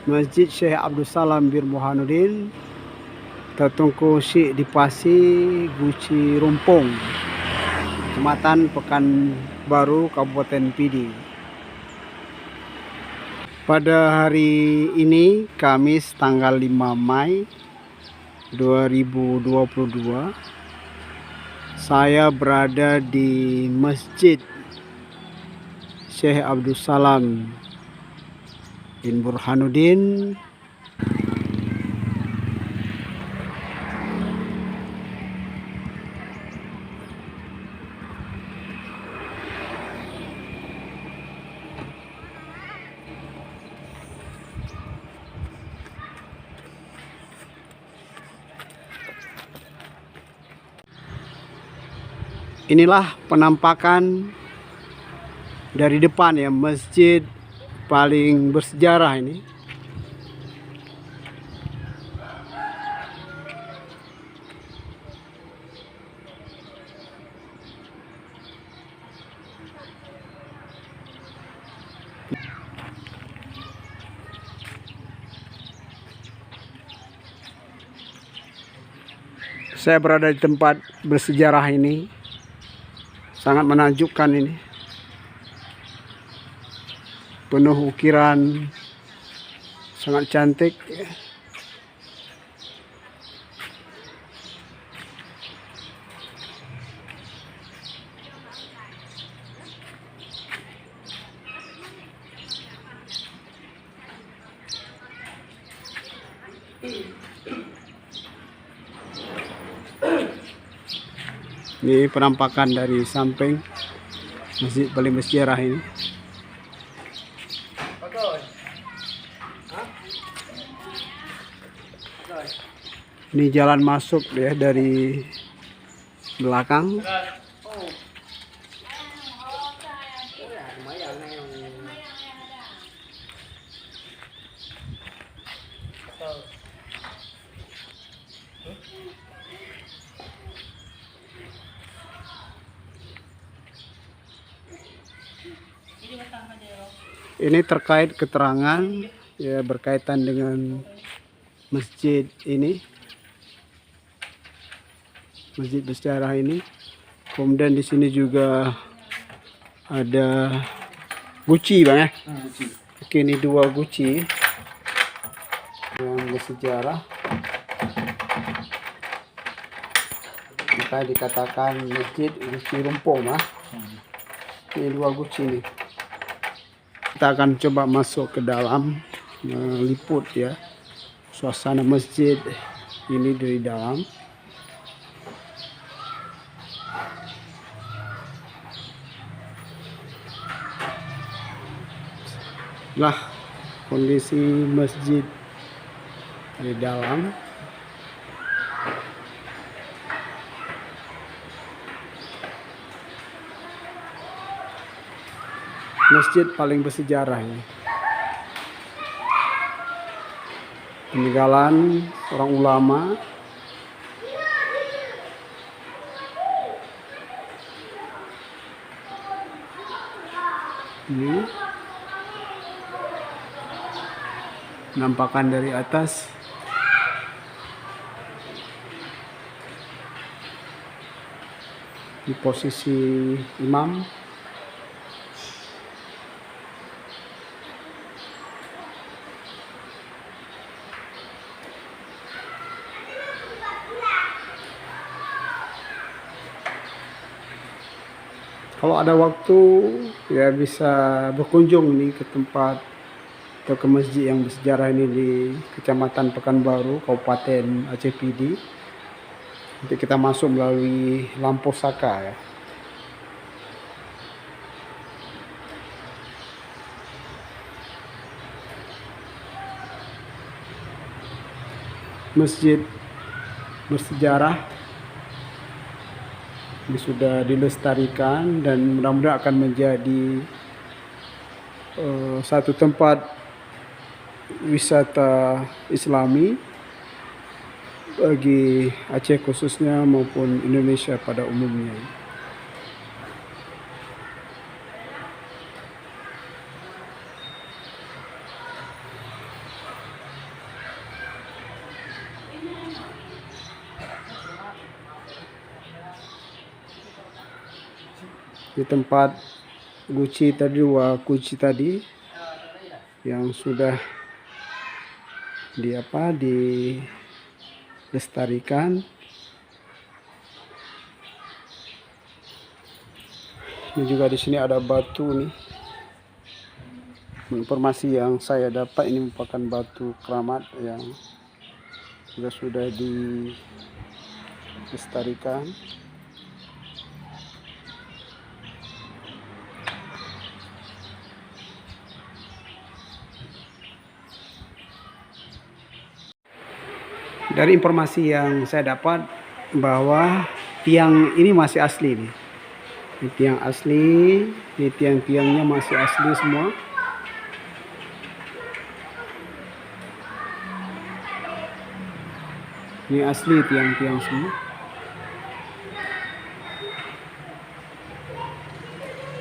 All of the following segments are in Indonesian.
Masjid Syekh Abdul Salam Bir Burhanuddin, Tertungku Syekh di Pasi, Guci Rumpung, Kecamatan Pekanbaru, Kabupaten Pidi. Pada hari ini, Kamis tanggal 5 Mei 2022, saya berada di Masjid Syekh Abdul Salam bin Burhanuddin. Inilah penampakan dari depan ya, masjid paling bersejarah ini. Saya berada di tempat bersejarah ini. Sangat menakjubkan ini. Penuh ukiran, sangat cantik. Ini penampakan dari samping masjid paling bersejarah ini. Ini jalan masuk ya dari belakang. Ini terkait keterangan ya berkaitan dengan masjid ini, masjid bersejarah ini. Kemudian di sini juga ada guci bang ya. Oke, ini dua guci yang bersejarah. Maka dikatakan masjid Guci Rumpung lah. Ini dua guci nih. Kita akan coba masuk ke dalam, meliput ya suasana masjid ini dari dalam. Lah kondisi masjid di dalam. Masjid paling bersejarah ini. Peninggalan seorang ulama. Ini penampakan dari atas. Di posisi imam. Kalau ada waktu ya bisa berkunjung nih ke tempat atau ke masjid yang bersejarah ini di Kecamatan Pekanbaru, Kabupaten Aceh Pidi. Nanti kita masuk melalui Lampu Saka ya. Masjid bersejarah ini sudah dilestarikan dan mudah-mudahan akan menjadi satu tempat wisata Islami bagi Aceh khususnya maupun Indonesia pada umumnya. di tempat guci tadi, dua guci tadi yang sudah dilestarikan. Ini juga di sini ada batu nih. Informasi yang saya dapat ini merupakan batu keramat yang sudah dilestarikan. Dari informasi yang saya dapat bahwa tiang ini masih asli nih. Ini tiang asli, ini tiang-tiangnya masih asli semua. Ini asli tiang-tiang semua.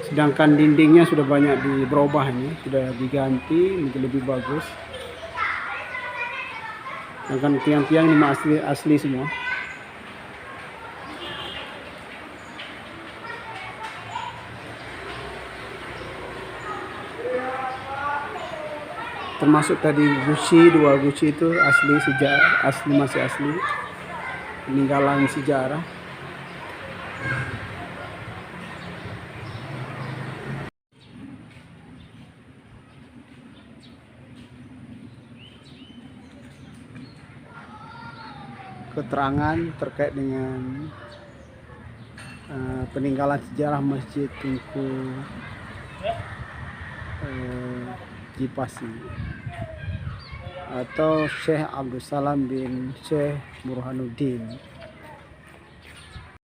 Sedangkan dindingnya sudah banyak berubah, ini sudah diganti menjadi lebih bagus. Sedangkan tiang-tiang ini asli semua. Termasuk tadi dua guci itu asli, masih asli, peninggalan sejarah. Keterangan terkait dengan peninggalan sejarah Masjid Tunku Jipasi atau Syekh Abdul Salam bin Syekh Burhanuddin.